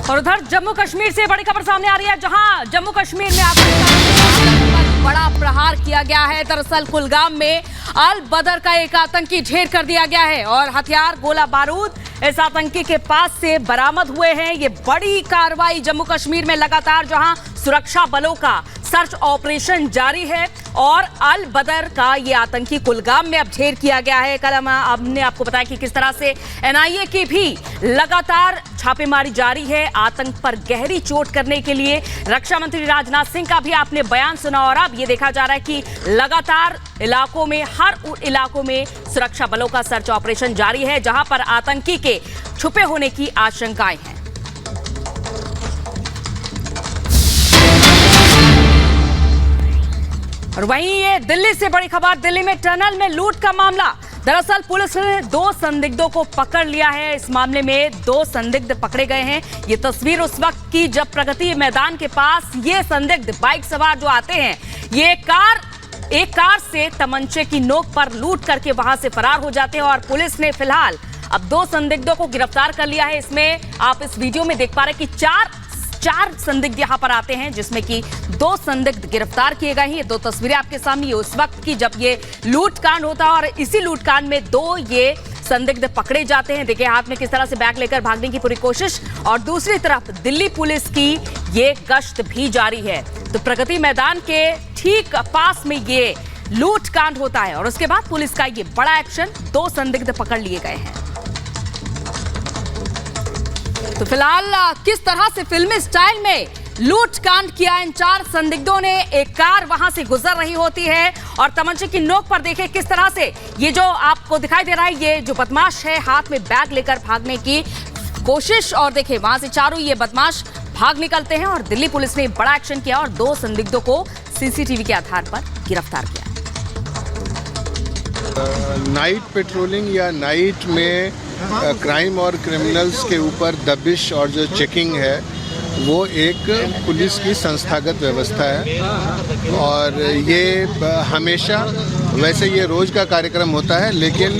और उधर जम्मू कश्मीर से बड़ी खबर सामने आ रही है, जहां जम्मू कश्मीर में आतंकी पर बड़ा प्रहार किया गया है। दरअसल कुलगाम में अल बदर का एक आतंकी ढेर कर दिया गया है और हथियार गोला बारूद इस आतंकी के पास से बरामद हुए हैं। ये बड़ी कार्रवाई जम्मू कश्मीर में लगातार जहां सुरक्षा बलों का सर्च ऑपरेशन जारी है और अल बदर का ये आतंकी कुलगाम में अब ढेर किया गया है। कल हमने आपको बताया कि किस तरह से एनआईए की भी लगातार छापेमारी जारी है आतंक पर गहरी चोट करने के लिए। रक्षा मंत्री राजनाथ सिंह का भी आपने बयान सुना और अब ये देखा जा रहा है कि लगातार इलाकों में हर इलाकों में सुरक्षा बलों का सर्च ऑपरेशन जारी है जहां पर आतंकी के छुपे होने की आशंकाएं हैं। और वहीं ये दिल्ली से बड़ी खबर, दिल्ली में टनल में लूट का मामला। दरअसल पुलिस ने 2 संदिग्धों को पकड़ लिया है। इस मामले में 2 संदिग्ध पकड़े गए हैं। ये तस्वीर उस वक्त की जब प्रगति मैदान के पास ये संदिग्ध बाइक सवार जो आते हैं, ये एक कार से तमंचे की नोक पर लूट करके वहां से फरार हो जाते हैं और पुलिस ने फिलहाल अब 2 संदिग्धों को गिरफ्तार कर लिया है। इसमें आप इस वीडियो में देख पा रहे हैं कि चार संदिग्ध यहां पर आते हैं जिसमें कि 2 संदिग्ध गिरफ्तार किए गए हैं। ये 2 तस्वीरें आपके सामने उस वक्त की जब ये लूटकांड होता है और इसी लूटकांड में 2 ये संदिग्ध पकड़े जाते हैं। देखिए हाथ में किस तरह से बैग लेकर भागने की पूरी कोशिश और दूसरी तरफ दिल्ली पुलिस की ये गश्त भी जारी है। तो प्रगति मैदान के ठीक पास में ये लूटकांड होता है और उसके बाद पुलिस का ये बड़ा एक्शन, 2 संदिग्ध पकड़ लिए गए हैं। तो फिलहाल किस तरह से फिल्मी स्टाइल में लूटकांड किया इन 4 संदिग्धों ने। एक कार वहां से गुजर रही होती है और तमंचे की नोक पर देखे किस तरह से ये जो आपको दिखाई दे रहा है, ये जो बदमाश है हाथ में बैग लेकर भागने की कोशिश और देखे वहां से चारों ये बदमाश भाग निकलते हैं और दिल्ली पुलिस ने बड़ा एक्शन किया और 2 संदिग्धों को सीसीटीवी के आधार पर गिरफ्तार किया। नाइट पेट्रोलिंग या नाइट में क्राइम और क्रिमिनल्स के ऊपर दबिश और जो चेकिंग है वो एक पुलिस की संस्थागत व्यवस्था है और ये हमेशा, वैसे ये रोज का कार्यक्रम होता है लेकिन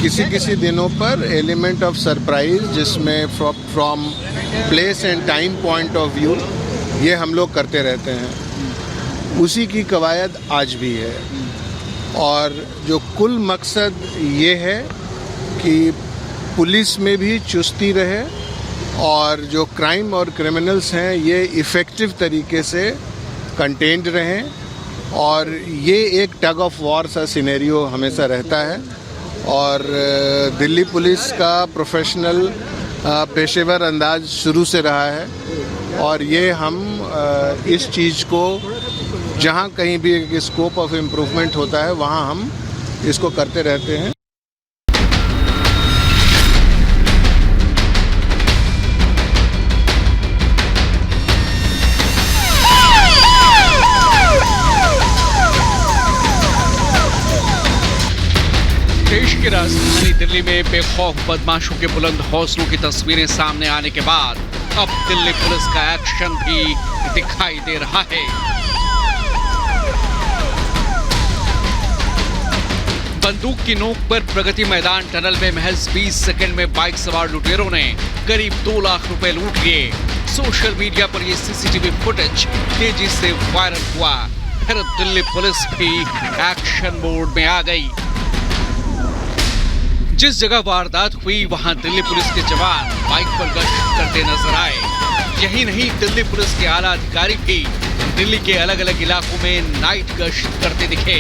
किसी दिनों पर एलिमेंट ऑफ सरप्राइज जिसमें from place and time point of view ये हम लोग करते रहते हैं। उसी की कवायद आज भी है और जो कुल मकसद ये है कि पुलिस में भी चुस्ती रहे और जो क्राइम और क्रिमिनल्स हैं ये इफ़ेक्टिव तरीके से कंटेन्ड रहें और ये एक टग ऑफ वॉर सा सिनेरियो हमेशा रहता है और दिल्ली पुलिस का प्रोफेशनल पेशेवर अंदाज शुरू से रहा है और ये हम इस चीज़ को जहाँ कहीं भी स्कोप ऑफ इम्प्रूवमेंट होता है वहाँ हम इसको करते रहते हैं। देश की राजधानी दिल्ली में बेखौफ बदमाशों के बुलंद हौसलों की तस्वीरें सामने आने के बाद अब दिल्ली पुलिस का एक्शन भी दिखाई दे रहा है। बंदूक की नोक पर प्रगति मैदान टनल में महज 20 सेकंड में बाइक सवार लुटेरों ने करीब 2 लाख रुपए लूट लिए। सोशल मीडिया पर यह सीसीटीवी फुटेज तेजी से वायरल हुआ। फिर दिल्ली पुलिस भी एक्शन मोड में आ गई। जिस जगह वारदात हुई वहां दिल्ली पुलिस के जवान बाइक पर गश्त करते नजर आए। यही नहीं, दिल्ली पुलिस के आला अधिकारी भी दिल्ली के अलग अलग इलाकों में नाइट गश्त करते दिखे।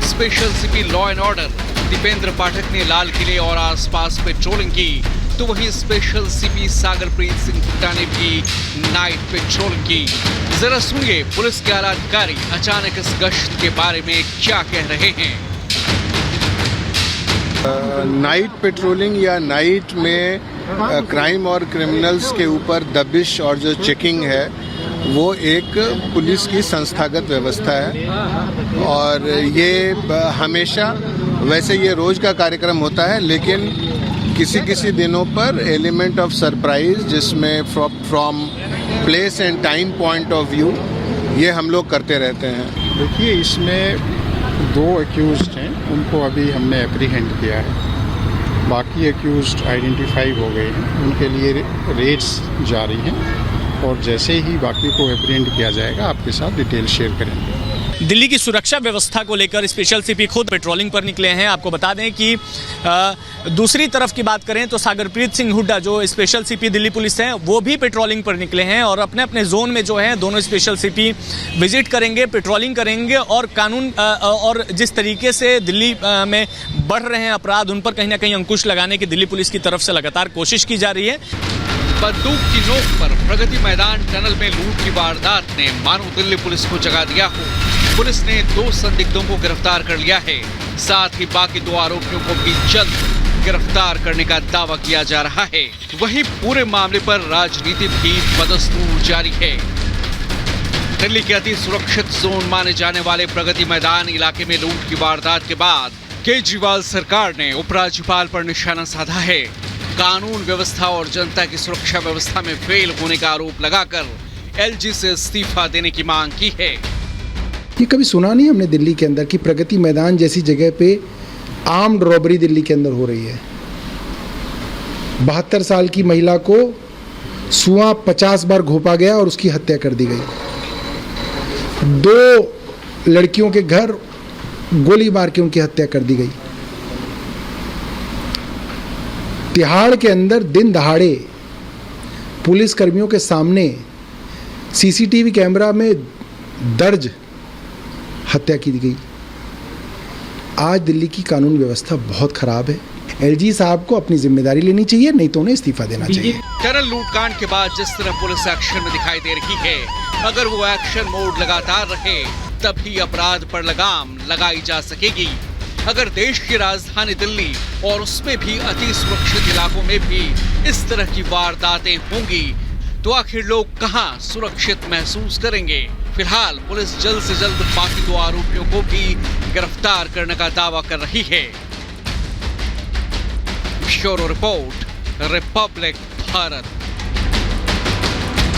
Special CP law and order Dipendra Pathak ने लाल किले और आसपास पेट्रोलिंग की, तो वहीं स्पेशल सीपी सागरप्रीत सिंह हुड्डा ने भी नाइट पेट्रोलिंग की। जरा सुनिए पुलिस के आला अधिकारी अचानक इस गश्त के बारे में क्या कह रहे हैं। नाइट पेट्रोलिंग या नाइट में क्राइम और क्रिमिनल्स के ऊपर दबिश और जो चेकिंग है वो एक पुलिस की संस्थागत व्यवस्था है और ये हमेशा, वैसे ये रोज का कार्यक्रम होता है लेकिन किसी दिनों पर एलिमेंट ऑफ सरप्राइज जिसमें from place and time point of view ये हम लोग करते रहते हैं। देखिए इसमें 2 एक्यूज्ड हैं, उनको अभी हमने एप्रीहेंड किया है बाकी एक्यूज्ड आइडेंटिफाई हो गए हैं, उनके लिए रेड्स जारी हैं और जैसे ही बाकी को एप्रीहेंड किया जाएगा आपके साथ डिटेल शेयर करेंगे। दिल्ली की सुरक्षा व्यवस्था को लेकर स्पेशल सीपी खुद पेट्रोलिंग पर निकले हैं। आपको बता दें कि दूसरी तरफ की बात करें तो सागरप्रीत सिंह हुड्डा जो स्पेशल सीपी दिल्ली पुलिस हैं वो भी पेट्रोलिंग पर निकले हैं और अपने अपने जोन में जो है दोनों स्पेशल सीपी विजिट करेंगे, पेट्रोलिंग करेंगे और कानून और जिस तरीके से दिल्ली में बढ़ रहे हैं अपराध उन पर कहीं ना कहीं अंकुश लगाने की दिल्ली पुलिस की तरफ से लगातार कोशिश की जा रही है। बंदूक की नोक पर प्रगति मैदान टनल में लूट की वारदात ने मानो दिल्ली पुलिस को जगा दिया हो। पुलिस ने 2 संदिग्धों को गिरफ्तार कर लिया है, साथ ही बाकी 2 आरोपियों को भी जल्द गिरफ्तार करने का दावा किया जा रहा है। वहीं पूरे मामले पर राजनीति भी बदस्तूर जारी है। दिल्ली के अति सुरक्षित जोन माने जाने वाले प्रगति मैदान इलाके में लूट की वारदात के बाद केजरीवाल सरकार ने उपराज्यपाल पर निशाना साधा है। कानून व्यवस्था और जनता की सुरक्षा व्यवस्था में फेल होने का आरोप लगाकर एलजी से इस्तीफा देने की मांग की है। ये कभी सुना नहीं हमने दिल्ली के अंदर कि प्रगति मैदान जैसी जगह पे आर्म्ड रॉबरी दिल्ली के अंदर हो रही है। 72 साल की महिला को सुआ 50 बार घोंपा गया और उसकी हत्या कर दी गई। 2 लड़कियों के घर गोली मार के उनकी हत्या कर दी गई। तिहाड़ के अंदर दिन दहाड़े पुलिस कर्मियों के सामने सीसीटीवी कैमरा में दर्ज हत्या की गई। आज दिल्ली की कानून व्यवस्था बहुत खराब है। एलजी साहब को अपनी जिम्मेदारी लेनी चाहिए, नहीं तो उन्हें इस्तीफा देना चाहिए। टनल लूटकांड के बाद जिस तरह पुलिस एक्शन में दिखाई दे रही है, अगर वो एक्शन मोड लगातार रहे तभी अपराध पर लगाम लगाई जा सकेगी। अगर देश की राजधानी दिल्ली और उसमें भी अति सुरक्षित इलाकों में भी इस तरह की वारदातें होंगी तो आखिर लोग कहां सुरक्षित महसूस करेंगे। फिलहाल पुलिस जल्द से जल्द बाकी 2 आरोपियों को भी गिरफ्तार करने का दावा कर रही है। Bureau report, Republic Bharat.